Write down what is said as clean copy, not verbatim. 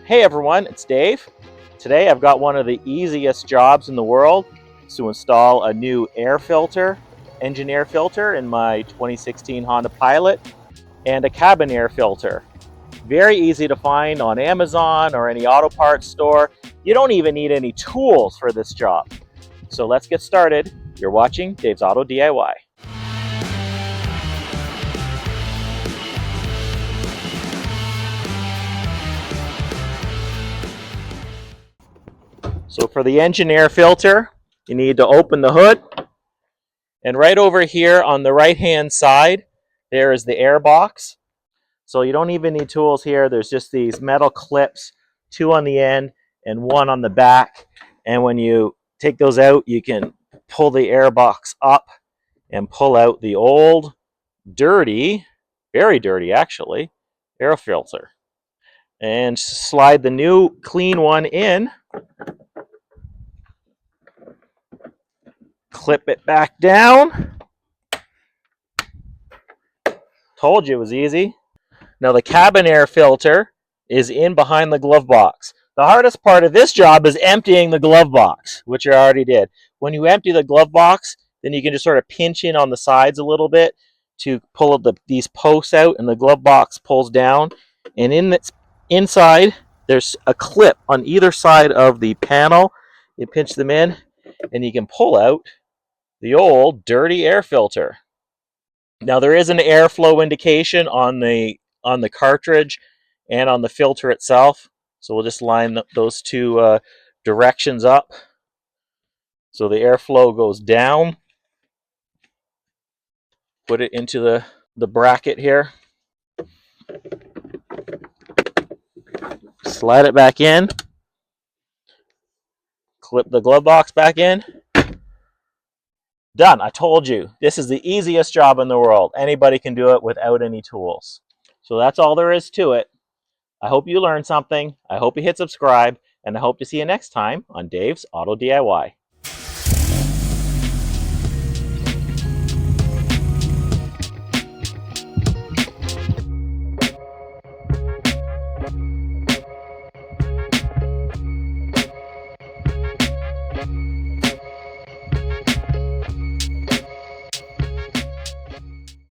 Hey everyone, it's Dave. Today I've got one of the easiest jobs in the world to install a new air filter, engine air filter in my 2016 Honda Pilot, and a cabin air filter. Very easy to find on Amazon or any auto parts store. You don't even need any tools for this job. So let's get started. You're watching Dave's Auto DIY. So for the engine air filter, you need to open the hood. And right over here on the right hand side, there is the air box. So you don't even need tools here. There's just these metal clips, two on the end and one on the back. And when you take those out, you can pull the air box up and pull out the old, dirty, very dirty actually, air filter. And slide the new clean one in. Clip it back down. Told you it was easy. Now the cabin air filter is in behind the glove box. The hardest part of this job is emptying the glove box, which I already did. When you empty the glove box, then you can just sort of pinch in on the sides a little bit to pull these posts out, and the glove box pulls down. And inside, there's a clip on either side of the panel. You pinch them in, and you can pull out the old dirty air filter. Now there is an airflow indication on the cartridge and on the filter itself. So we'll just line those two directions up. So the airflow goes down. Put it into the bracket here. Slide it back in. Clip the glove box back in. Done. I told you, this is the easiest job in the world. Anybody can do it without any tools. So that's all there is to it. I hope you learned something. I hope you hit subscribe, and I hope to see you next time on Dave's Auto DIY.